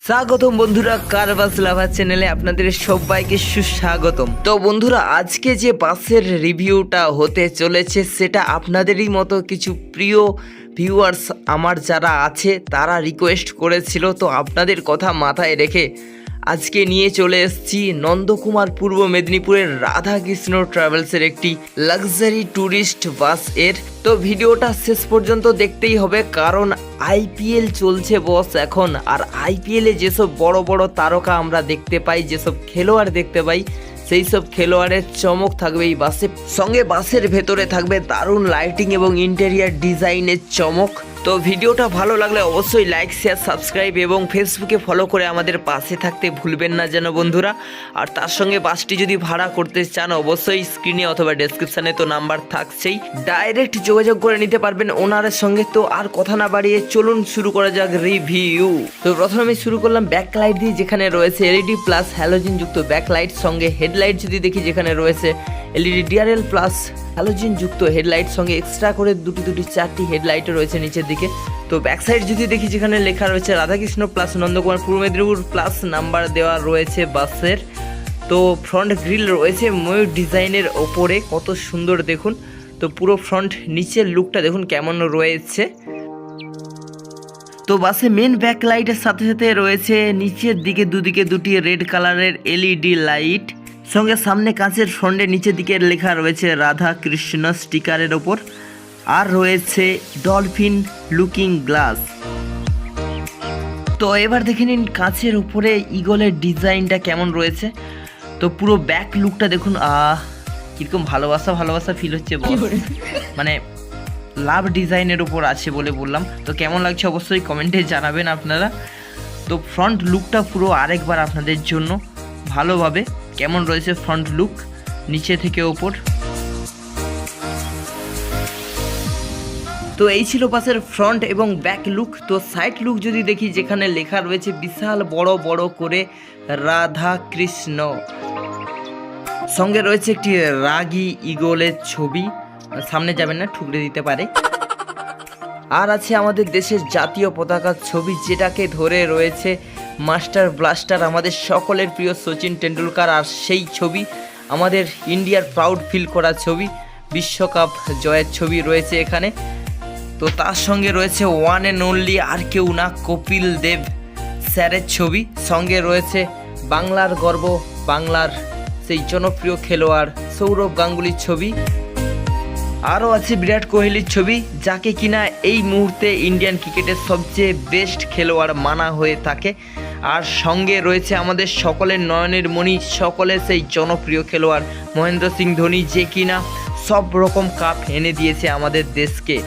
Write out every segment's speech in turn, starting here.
স্বাগতম বন্ধুরা, কার বাস লাভার চ্যানেলে আপনাদের সবাইকে সুস্বাগতম। তো বন্ধুরা, আজকে যে বাসের রিভিউটা হতে চলেছে সেটা আপনাদেরই মতো কিছু প্রিয় ভিউয়ার্স আমার যারা আছে তারা রিকোয়েস্ট করেছিল। তো আপনাদের কথা মাথায় রেখে আজকে নিয়ে চলে এসেছি নন্দকুমার পূর্ব মেদিনীপুরের রাধাকৃষ্ণ ট্রাভেলসের একটি লাক্সারি ট্যুরিস্ট বাস এর। তো ভিডিওটা শেষ পর্যন্ত দেখতেই হবে, কারণ আইপিএল চলছে বস এখন। আর আইপিএলে যেসব বড় বড় তারকা আমরা দেখতে পাই, যেসব খেলোয়াড় দেখতে পাই, সেই সব খেলোয়াড়ের চমক থাকবে এই বাসে। সঙ্গে বাসের ভেতরে থাকবে দারুণ লাইটিং এবং ইন্টেরিয়ার ডিজাইনের চমক। তো ভিডিওটা ভালো লাগলে অবশ্যই লাইক, শেয়ার, সাবস্ক্রাইব এবং ফেসবুকে ফলো করে আমাদের পাশে থাকতে ভুলবেন না যেন বন্ধুরা। আর তার সঙ্গে বাসটি যদি ভাড়া করতে চান অবশ্যই স্ক্রিনে অথবা ডেসক্রিপশানে তো নাম্বার থাকছেই, ডাইরেক্ট যোগাযোগ করে নিতে পারবেন ওনারের সঙ্গে। তো আর কথা না বাড়িয়ে চলুন শুরু করা যাক রিভিউ। তো প্রথমে আমি শুরু করলাম ব্যাকলাইট দিয়ে, যেখানে রয়েছে এলইডি প্লাস হ্যালোজিন যুক্ত ব্যাকলাইট। সঙ্গে হেডলাইট যদি দেখি, যেখানে রয়েছে এলইডি ডিআরএল প্লাস হ্যালোজিন যুক্ত হেডলাইট। সঙ্গে এক্সট্রা করে দুটি চারটি হেডলাইটও রয়েছে নিচের দিকে। তো ব্যাক সাইড যদি দেখি, যেখানে লেখা রয়েছে রাধাকৃষ্ণ প্লাস নন্দকুমার পূর্ব মেদিনীপুর প্লাস নাম্বার দেওয়া রয়েছে বাসের। তো ফ্রন্ট গ্রিল রয়েছে ময়ূর ডিজাইনের ওপরে, কত সুন্দর দেখুন। তো পুরো ফ্রন্ট নিচের লুকটা দেখুন কেমন রয়েছে। তো বাসে মেন ব্যাক লাইটের সাথে সাথে রয়েছে নিচের দিকে দুদিকে দুটি রেড কালারের এলইডি লাইট। সঙ্গে সামনে কাঁচের ফ্রন্টে নিচের দিকে লেখা রয়েছে রাধা কৃষ্ণ স্টিকারের ওপর। আর রয়েছে ডলফিন লুকিং গ্লাস। তো এবার দেখে নিন কাঁচের উপরে ইগলের ডিজাইনটা কেমন রয়েছে। তো পুরো ব্যাক লুকটা দেখুন, কিরকম ভালোবাসা ফিল হচ্ছে বস। মানে লাভ ডিজাইনের উপর আছে বলে বললাম। তো কেমন লাগছে অবশ্যই কমেন্টে জানাবেন আপনারা। তো ফ্রন্ট লুকটা পুরো আরেকবার আপনাদের জন্য ভালোভাবে কেমন রয়েছে ফ্রন্ট লুক নিচে থেকে ওপর। তো এই ছিল বাসের ফ্রন্ট এবং ব্যাক লুক। তো সাইড লুক যদি দেখি, যেখানে লেখা রয়েছে বিশাল বড় বড় করে রাধা কৃষ্ণ। সঙ্গে রয়েছে একটি রাগী ইগলের ছবি, সামনে যাবেন না ঠুকরে দিতে পারে। আর আছে আমাদের দেশের জাতীয় পতাকার ছবি, যেটাকে ধরে রয়েছে মাস্টার ব্লাস্টার, আমাদের সকলের প্রিয় সচিন টেন্ডুলকার। আর সেই ছবি আমাদের ইন্ডিয়ার প্রাউড ফিল করা ছবি, বিশ্বকাপ জয়ের ছবি রয়েছে এখানে। তো তার সঙ্গে রয়েছে ওয়ান অ্যান্ড অনলি, আর কেউ না, কপিল দেব স্যারের ছবি। সঙ্গে রয়েছে বাংলার গর্ব, বাংলার সেই জনপ্রিয় খেলোয়াড় সৌরভ গাঙ্গুলির ছবি। আরও আছে বিরাট কোহলির ছবি, যাকে কিনা এই মুহূর্তে ইন্ডিয়ান ক্রিকেটের সবচেয়ে বেস্ট খেলোয়াড় মানা হয়ে থাকে। আর সঙ্গে রয়েছে আমাদের সকলের নয়নের মণি, সকলের সেই জনপ্রিয় খেলোয়াড় মহেন্দ্র সিং ধোনি, যে কিনা সব রকম কাপ এনে দিয়েছে আমাদের দেশকে।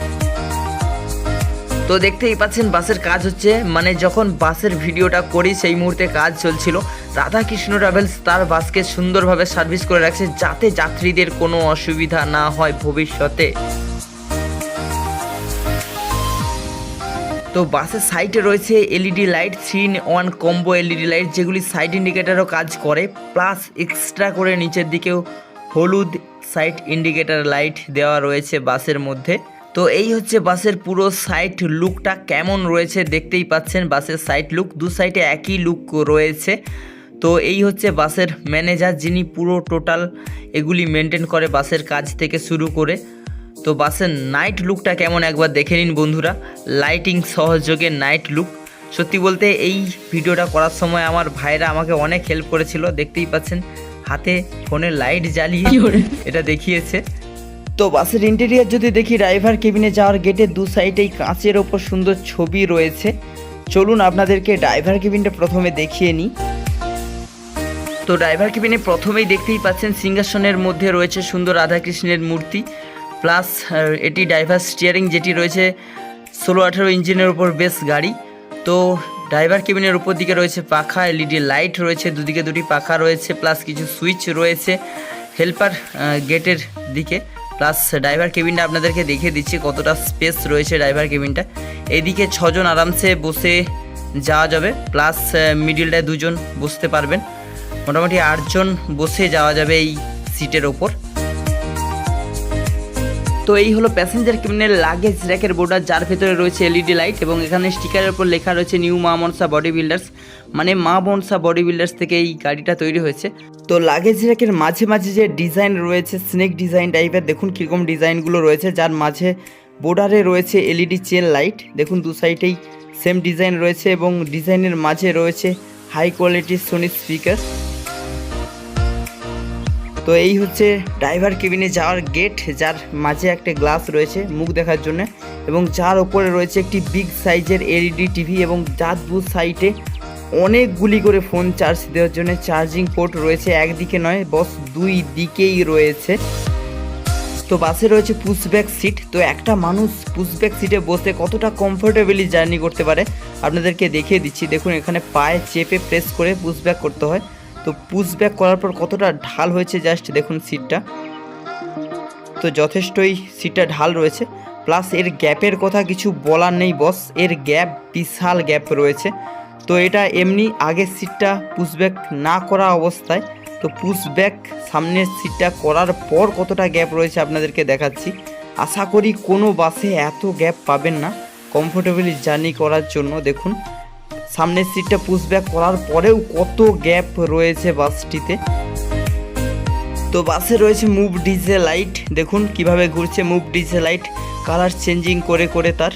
তো দেখতেই পাচ্ছেন বাসের কাজ হচ্ছে, মানে যখন বাসের ভিডিওটা করি সেই মুহূর্তে কাজ চলছিল। রাধাকৃষ্ণ ট্রাভেলস তার বাসকে সুন্দরভাবে সার্ভিস করে রাখছে, যাতে যাত্রীদের কোনো অসুবিধা না হয় ভবিষ্যতে। তো বাসের সাইডে রয়েছে LED light, 3-in-1 combo LED light, যেগুলি সাইড ইন্ডিকেটারও কাজ করে। প্লাস এক্সট্রা করে নিচের দিকেও হলুদ সাইড ইন্ডিকেটার লাইট দেওয়া রয়েছে বাসের মধ্যে। তো এই হচ্ছে বাসের পুরো সাইড লুকটা কেমন রয়েছে, দেখতেই পাচ্ছেন বাসের সাইড লুক, দু সাইডে একই লুক রয়েছে। তো এই হচ্ছে বাসের ম্যানেজার, যিনি পুরো টোটাল এগুলি মেনটেন করে বাসের কাজ থেকে শুরু করে। তো বাসের নাইট লুকটা কেমন একবার দেখে নিন বন্ধুরা, লাইটিং সহযোগে নাইট লুক। সত্যি বলতে এই ভিডিওটা করার সময় আমার ভাইরা আমাকে অনেক হেল্প করেছিল, দেখতেই পাচ্ছেন হাতে ফোনের লাইট জ্বালিয়ে এটা দেখিয়েছে। তো বাসের ইন্টেরিয়ার যদি দেখি, ড্রাইভার কেবিনে যাওয়ার গেটের দু সাইডেই কাঁচের ওপর সুন্দর ছবি রয়েছে। চলুন আপনাদেরকে ড্রাইভার কেবিনটা প্রথমে দেখিয়ে নিই। তো ড্রাইভার কেবিনে প্রথমেই দেখতেই পাচ্ছেন সিংহাসনের মধ্যে রয়েছে সুন্দর রাধাকৃষ্ণের মূর্তি। প্লাস এটি ড্রাইভার স্টিয়ারিং, যেটি রয়েছে 16-18 ইঞ্জিনের উপর বেশ গাড়ি। তো ড্রাইভার কেবিনের উপর দিকে রয়েছে পাখা, এলইডি লাইট রয়েছে, দুদিকে দুটি পাখা রয়েছে, প্লাস কিছু সুইচ রয়েছে হেল্পার গেটের দিকে। প্লাস ড্রাইভার কেবিনটা আপনাদেরকে দেখিয়ে দিচ্ছি কতটা স্পেস রয়েছে ড্রাইভার কেবিনটা। এদিকে 6 জন আরামসে বসে যাওয়া যাবে, প্লাস মিডিলটায় 2 জন বসতে পারবেন, মোটামুটি 8 জন বসে যাওয়া যাবে এই সিটের ওপর। তো এই হলো প্যাসেঞ্জার কেবিনের লাগেজ র্যাকের বর্ডার, যার ভেতরে রয়েছে এলইডি লাইট এবং এখানে স্টিকারের উপর লেখা রয়েছে নিউ মা মনসা বডি বিল্ডার্স, মানে মা মনসা বডি বিল্ডার্স থেকে এই গাড়িটা তৈরি হয়েছে। তো লাগেজ র্যাকের মাঝে মাঝে যে ডিজাইন রয়েছে স্নেক ডিজাইন টাইপের, দেখুন কীরকম ডিজাইনগুলো রয়েছে, যার মাঝে বর্ডারে রয়েছে এলইডি চেন লাইট, দেখুন দু সাইডেই সেম ডিজাইন রয়েছে এবং ডিজাইনের মাঝে রয়েছে হাই কোয়ালিটির সোনি স্পিকার। তো এই হচ্ছে ড্রাইভার কেবিনে যাওয়ার গেট, যার মাঝে একটা গ্লাস রয়েছে মুখ দেখার জন্য এবং যার ওপরে রয়েছে একটি বিগ সাইজের এলইডি টিভি এবং যার দু সাইডে অনেকগুলি করে ফোন চার্জ দেওয়ার জন্য চার্জিং পোর্ট রয়েছে, একদিকে নয় বস দুই দিকেই রয়েছে। তো বাসে রয়েছে পুশব্যাক সিট, তো একটা মানুষ পুশব্যাক সিটে বসে কতটা কমফোর্টেবলি জার্নি করতে পারে আপনাদেরকে দেখিয়ে দিচ্ছি। দেখুন এখানে পায়ে চেপে প্রেস করে পুশব্যাক করতে হয়, তো পুশব্যাক করার পর কতটা ঢাল হয়েছে জাস্ট দেখুন সিটটা, তো যথেষ্টই সিটটা ঢাল রয়েছে। প্লাস এর গ্যাপের কথা কিছু বলার নেই বস, এর গ্যাপ বিশাল গ্যাপ রয়েছে। তো এটা এমনি আগের সিটটা পুশব্যাক না করা অবস্থায়, তো পুশব্যাক সামনের সিটটা করার পর কতটা গ্যাপ রয়েছে আপনাদেরকে দেখাচ্ছি। আশা করি কোনো বাসে এত গ্যাপ পাবেন না কমফোর্টেবলি জার্নি করার জন্য। দেখুন সামনের সিটটা পুশব্যাক করার পরেও কত গ্যাপ রয়েছে বাসটিতে। তো বাসে রয়েছে মুভ ডিজে লাইট, দেখুন কিভাবে ঘুরছে move DJ light, colour changing করে করে তার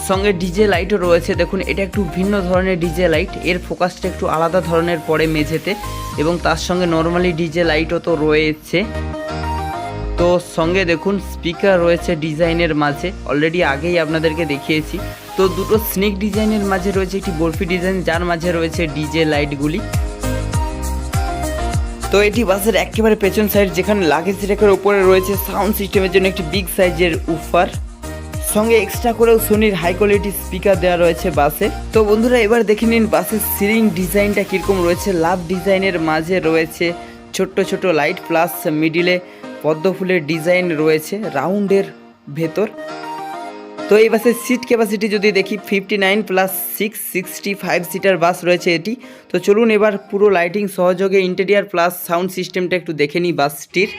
সঙ্গে ডিজে লাইটও রয়েছে। দেখুন এটা একটু ভিন্ন ধরনের ডিজে লাইট, এর ফোকাসটা একটু আলাদা ধরনের পড়ে মেঝেতে এবং তার সঙ্গে নর্মালি ডিজে লাইটও তো রয়েছে। তো সঙ্গে দেখুন স্পিকার রয়েছে ডিজাইনের মাঝে, অলরেডি আগেই আপনাদেরকে দেখিয়েছি। তো দুটো স্নেক ডিজাইনের মাঝে রয়েছে একটি বরফি ডিজাইন, যার মাঝে রয়েছে ডিজে লাইটগুলি। তো এটি বাসের একেবারে পেছন সাইড, যেখানে লাগেজ র্যাকের উপরে রয়েছে সাউন্ড সিস্টেমের জন্য একটি বিগ সাইজের উফার, সঙ্গে এক্সট্রা করেও সোনির হাই কোয়ালিটি স্পিকার দেওয়া রয়েছে বাসে। তো বন্ধুরা এবার দেখে নিন বাসের সিলিং ডিজাইনটা কীরকম রয়েছে। লাভ ডিজাইনের মাঝে রয়েছে ছোট্ট ছোট লাইট, প্লাস মিডিলে পদ্ম ফুলের ডিজাইন রয়েছে রাউন্ডের ভেতর। তো এই বাসের সিট ক্যাপাসিটি যদি দেখি 59 + 6 65 সিটার বাস রয়েছে এটি। তো চলুন এবার পুরো লাইটিং সহযোগে ইন্টেরিয়ার প্লাস সাউন্ড সিস্টেমটা একটু দেখে নিই বাসটির।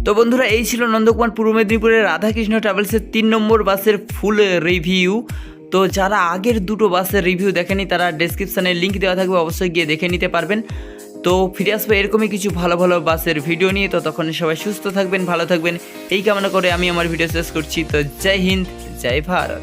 তো বন্ধুরা এই ছিল নন্দকুমার পূর্ব মেদিনীপুরের রাধাকৃষ্ণ ট্রাভেলসের 3 নম্বর বাসের ফুল রিভিউ। তো যারা আগের দুটো বাসের রিভিউ দেখেনি তারা ডেসক্রিপশানে লিঙ্ক দেওয়া থাকবে, অবশ্যই গিয়ে দেখে নিতে পারবেন। তো ফিরে আসবো এরকমই কিছু ভালো ভালো বাসের ভিডিও নিয়ে। তো তখন সবাই সুস্থ থাকবেন, ভালো থাকবেন এই কামনা করে আমি আমার ভিডিও শেষ করছি। তো জয় হিন্দ, জয় ভারত।